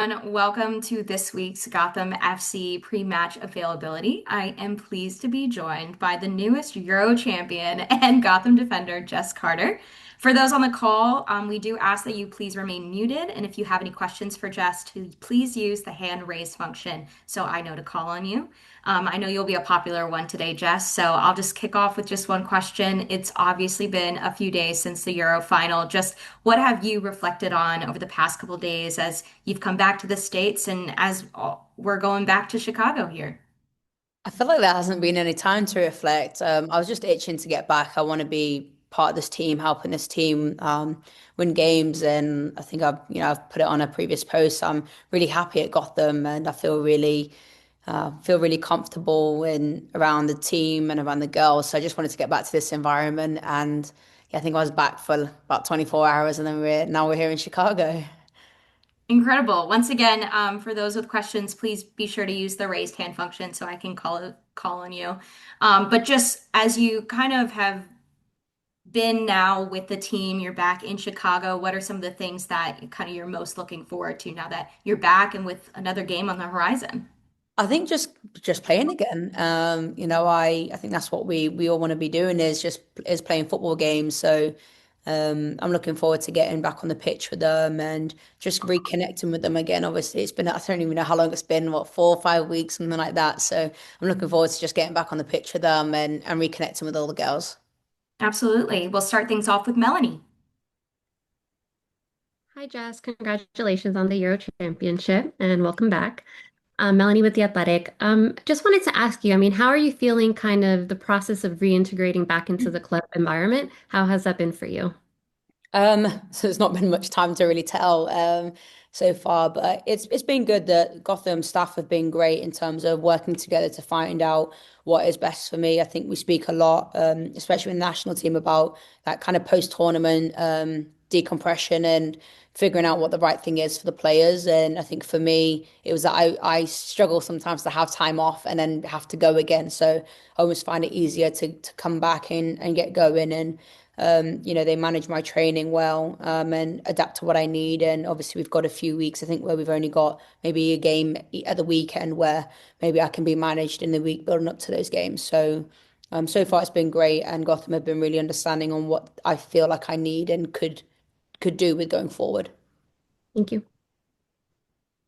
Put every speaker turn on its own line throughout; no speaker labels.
Welcome to this week's Gotham FC pre-match availability. I am pleased to be joined by the newest Euro champion and Gotham defender, Jess Carter. For those on the call, we do ask that you please remain muted, and if you have any questions for Jess, to please use the hand raise function so I know to call on you. I know you'll be a popular one today, Jess, so I'll just kick off with just one question. It's obviously been a few days since the Euro final. Just what have you reflected on over the past couple days as you've come back to the States and as we're going back to Chicago here?
I feel like there hasn't been any time to reflect. I was just itching to get back. I want to be part of this team, helping this team win games. And I think I've put it on a previous post. I'm really happy at Gotham, and I feel really comfortable in around the team and around the girls. So I just wanted to get back to this environment. And yeah, I think I was back for about 24 hours, and then we're here in Chicago.
Incredible. Once again, for those with questions, please be sure to use the raised hand function so I can call on you. But just as you kind of have been now with the team, you're back in Chicago. What are some of the things that kind of you're most looking forward to now that you're back and with another game on the horizon?
I think just playing again. I think that's what we all want to be doing is playing football games. So I'm looking forward to getting back on the pitch with them and just reconnecting with them again. Obviously, it's been I don't even know how long it's been, what 4 or 5 weeks, something like that. So I'm looking forward to just getting back on the pitch with them and reconnecting with all the girls.
Absolutely. We'll start things off with Melanie.
Hi, Jess. Congratulations on the Euro Championship and welcome back. Melanie with The Athletic. Just wanted to ask you, I mean, how are you feeling kind of the process of reintegrating back into the club environment? How has that been for you?
So there's not been much time to really tell so far, but it's been good that Gotham staff have been great in terms of working together to find out what is best for me. I think we speak a lot, especially with the national team, about that kind of post-tournament decompression and figuring out what the right thing is for the players. And I think for me, it was that I struggle sometimes to have time off and then have to go again. So I almost find it easier to come back and get going and they manage my training well and adapt to what I need. And obviously, we've got a few weeks, I think, where we've only got maybe a game at the weekend where maybe I can be managed in the week building up to those games. So far it's been great, and Gotham have been really understanding on what I feel like I need and could do with going forward.
Thank you.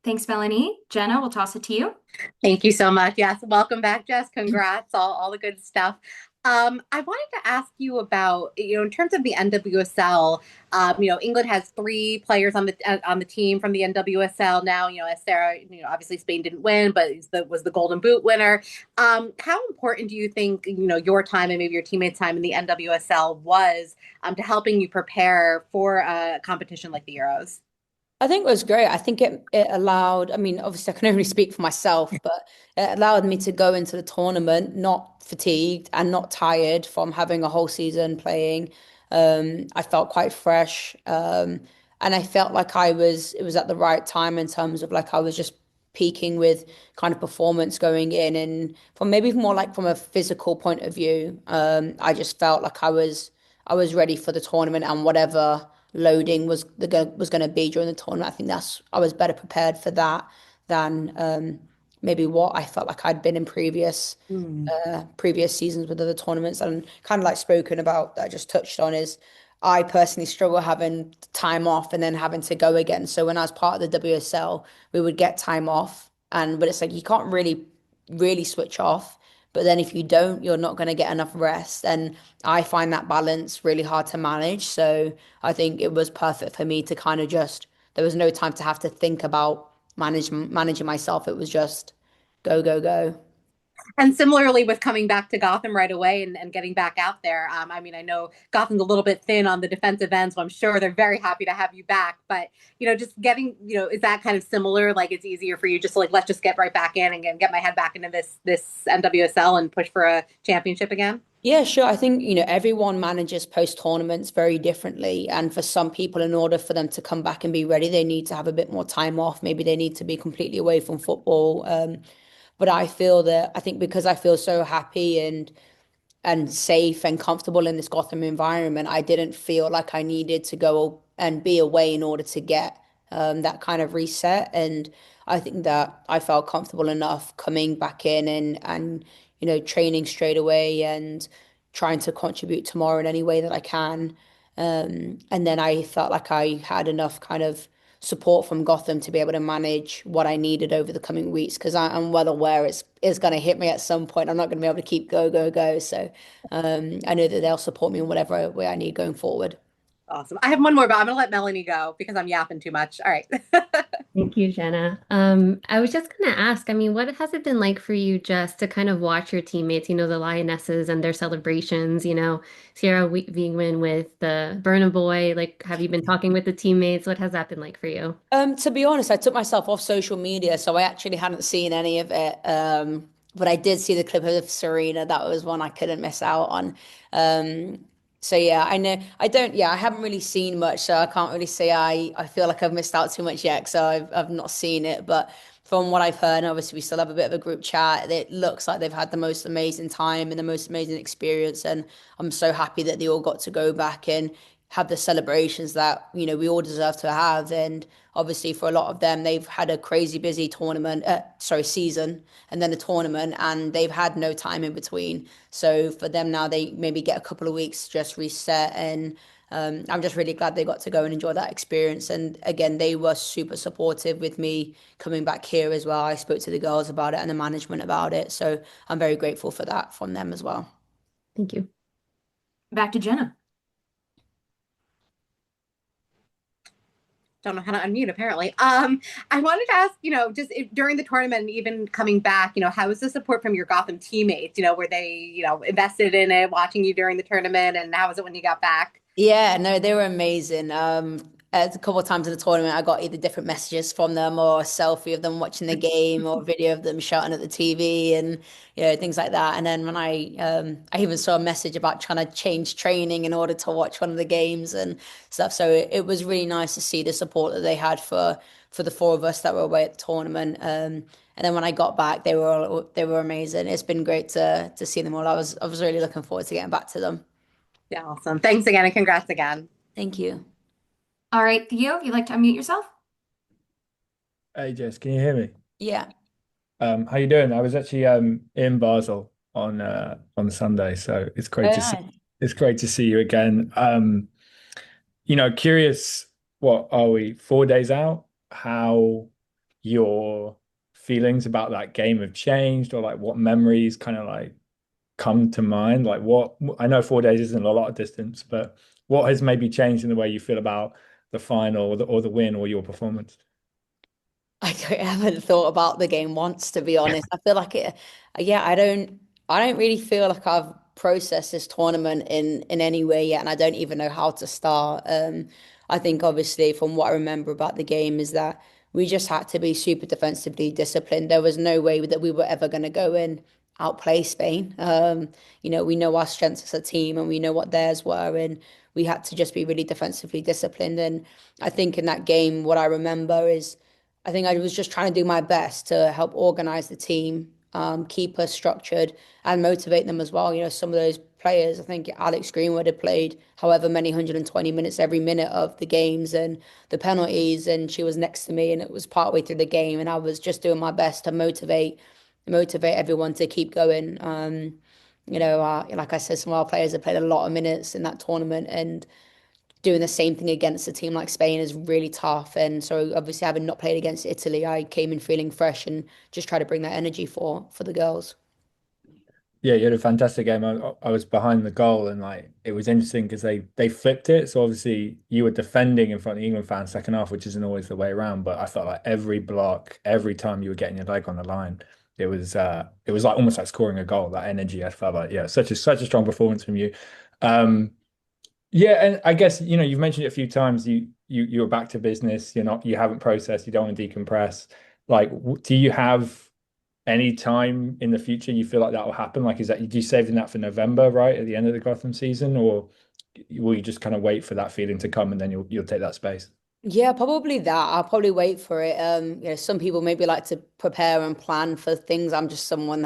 Thanks, Melanie. Jenna, we'll toss it to you.
Thank you so much. Yes, welcome back, Jess. Congrats, all the good stuff. I wanted to ask you about, in terms of the NWSL, England has three players on the team from the NWSL now. As Sarah, obviously Spain didn't win, but was the Golden Boot winner. How important do you think, your time and maybe your teammates' time in the NWSL was to helping you prepare for a competition like the Euros?
I think it was great. I think it allowed, I mean, obviously I can only speak for myself, but it allowed me to go into the tournament not fatigued and not tired from having a whole season playing. I felt quite fresh. And I felt like it was at the right time in terms of like I was just peaking with kind of performance going in. And from maybe more like from a physical point of view, I just felt like I was ready for the tournament and whatever loading was going to be during the tournament. I think I was better prepared for that than maybe what I felt like I'd been in previous seasons with other tournaments. And kind of like spoken about that I just touched on is I personally struggle having time off and then having to go again. So when I was part of the WSL, we would get time off, but it's like you can't really switch off. But then if you don't, you're not going to get enough rest. And I find that balance really hard to manage. So I think it was perfect for me to kind of there was no time to have to think about managing myself. It was just go, go, go.
And similarly with coming back to Gotham right away and getting back out there. I mean, I know Gotham's a little bit thin on the defensive end, so I'm sure they're very happy to have you back. But, just getting, is that kind of similar? Like it's easier for you just to like, let's just get right back in and get my head back into this NWSL and push for a championship again?
Yeah, sure. I think, everyone manages post tournaments very differently. And for some people, in order for them to come back and be ready, they need to have a bit more time off. Maybe they need to be completely away from football. But I think because I feel so happy and safe and comfortable in this Gotham environment, I didn't feel like I needed to go and be away in order to get that kind of reset. And I think that I felt comfortable enough coming back in and training straight away and trying to contribute tomorrow in any way that I can. And then I felt like I had enough kind of support from Gotham to be able to manage what I needed over the coming weeks because I'm well aware it's going to hit me at some point. I'm not going to be able to keep go, go, go. So I know that they'll support me in whatever way I need going forward.
Awesome. I have one more, but I'm gonna let Melanie go because I'm yapping too much. All right.
Thank you, Jenna. I was just gonna ask, I mean, what has it been like for you just to kind of watch your teammates, the Lionesses and their celebrations, Sierra Wiegman with the Burna Boy, like have you been talking with the teammates? What has that been like for you?
To be honest, I took myself off social media, so I actually hadn't seen any of it. But I did see the clip of Serena. That was one I couldn't miss out on. So yeah, I know I don't. Yeah, I haven't really seen much, so I can't really say I feel like I've missed out too much yet. So I've not seen it, but from what I've heard, and obviously we still have a bit of a group chat. It looks like they've had the most amazing time and the most amazing experience, and I'm so happy that they all got to go back and have the celebrations that we all deserve to have. And obviously for a lot of them, they've had a crazy busy season, and then a tournament, and they've had no time in between. So for them now, they maybe get a couple of weeks to just reset. And I'm just really glad they got to go and enjoy that experience. And again, they were super supportive with me coming back here as well. I spoke to the girls about it and the management about it. So I'm very grateful for that from them as well.
Thank you.
Back to Jenna.
Don't know how to unmute apparently. I wanted to ask, just during the tournament and even coming back, how was the support from your Gotham teammates? Were they, invested in it, watching you during the tournament, and how was it when you got back?
Yeah, no, they were amazing. A couple of times in the tournament, I got either different messages from them or a selfie of them watching the game or a video of them shouting at the TV and things like that. And then when I even saw a message about trying to change training in order to watch one of the games and stuff. So it was really nice to see the support that they had for the four of us that were away at the tournament. And then when I got back, they were amazing. It's been great to see them all. I was really looking forward to getting back to them.
Yeah, awesome. Thanks again and congrats again.
Thank you.
All right, Theo, if you'd like to unmute yourself.
Hey Jess, can you hear me?
Yeah.
How you doing? I was actually in Basel on Sunday, so
Very nice.
it's great to see you again. Curious, what are we, 4 days out? How your feelings about that game have changed, or like what memories kind of like come to mind? Like what I know 4 days isn't a lot of distance, but what has maybe changed in the way you feel about the final or the win or your performance?
I haven't thought about the game once, to be honest. I feel like yeah, I don't really feel like I've processed this tournament in any way yet, and I don't even know how to start. I think obviously from what I remember about the game is that we just had to be super defensively disciplined. There was no way that we were ever going to go and outplay Spain. We know our strengths as a team and we know what theirs were, and we had to just be really defensively disciplined. And I think in that game, what I remember is I think I was just trying to do my best to help organize the team, keep us structured, and motivate them as well. Some of those players, I think Alex Greenwood had played however many 120 minutes every minute of the games and the penalties, and she was next to me, and it was partway through the game, and I was just doing my best to motivate everyone to keep going. Like I said, some of our players have played a lot of minutes in that tournament, and doing the same thing against a team like Spain is really tough. And so obviously having not played against Italy, I came in feeling fresh and just try to bring that energy for the girls.
Yeah, you had a fantastic game. I was behind the goal, and like it was interesting because they flipped it. So obviously you were defending in front of the England fans second half, which isn't always the way around. But I felt like every block, every time you were getting your leg on the line, it was like almost like scoring a goal. That energy, I felt like, yeah, such a strong performance from you. Um, yeah, and I guess you've mentioned it a few times. You're back to business. You haven't processed. You don't want to decompress. Like, do you have any time in the future you feel like that will happen? Like, do you saving that for November, right, at the end of the Gotham season, or will you just kind of wait for that feeling to come and then you'll take that space?
Yeah, probably that. I'll probably wait for it. Some people maybe like to prepare and plan for things. I'm just someone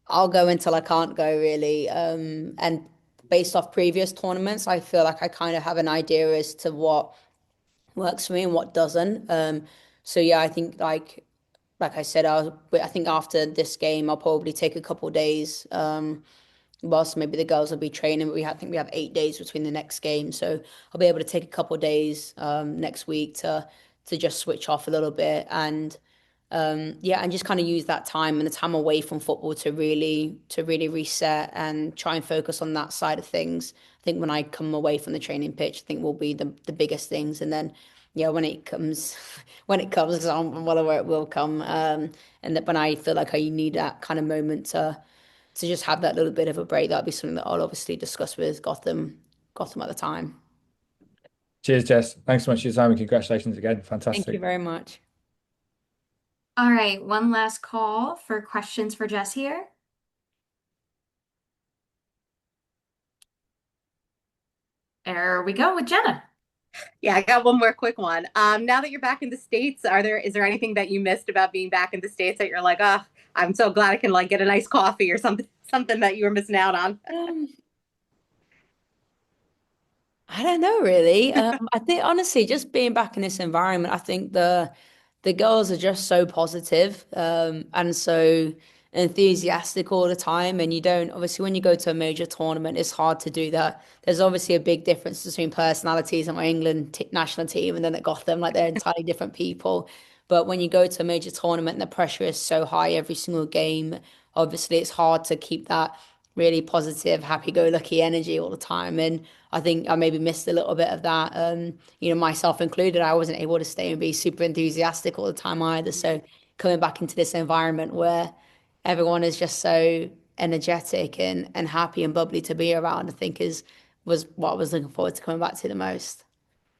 I'll go until I can't go really. And based off previous tournaments, I feel like I kind of have an idea as to what works for me and what doesn't. So yeah, I think like I said, I think after this game, I'll probably take a couple days. Whilst maybe the girls will be training, but I think we have 8 days between the next game, so I'll be able to take a couple days next week to just switch off a little bit and yeah, and just kind of use that time and the time away from football to really reset and try and focus on that side of things. I think when I come away from the training pitch, I think will be the biggest things, and then yeah, when it comes when it comes, because I'm well aware it will come, and that when I feel like I need that kind of moment to just have that little bit of a break, that'll be something that I'll obviously discuss with Gotham at the time.
Cheers, Jess. Thanks so much for your time and congratulations again.
Thank you
Fantastic.
very much.
All right, one last call for questions for Jess here. There we go with Jenna.
Yeah, I got one more quick one. Now that you're back in the States, is there anything that you missed about being back in the States that you're like, oh, I'm so glad I can like get a nice coffee or something that you were missing out on?
Um, I don't know really. I think honestly, just being back in this environment, I think the girls are just so positive, and so enthusiastic all the time. And you don't obviously when you go to a major tournament, it's hard to do that. There's obviously a big difference between personalities at my England t national team and then at Gotham, like they're entirely different people. But when you go to a major tournament, the pressure is so high every single game. Obviously, it's hard to keep that really positive, happy-go-lucky energy all the time. And I think I maybe missed a little bit of that. Myself included, I wasn't able to stay and be super enthusiastic all the time either. So coming back into this environment where everyone is just so energetic and happy and bubbly to be around, I think is was what I was looking forward to coming back to the most.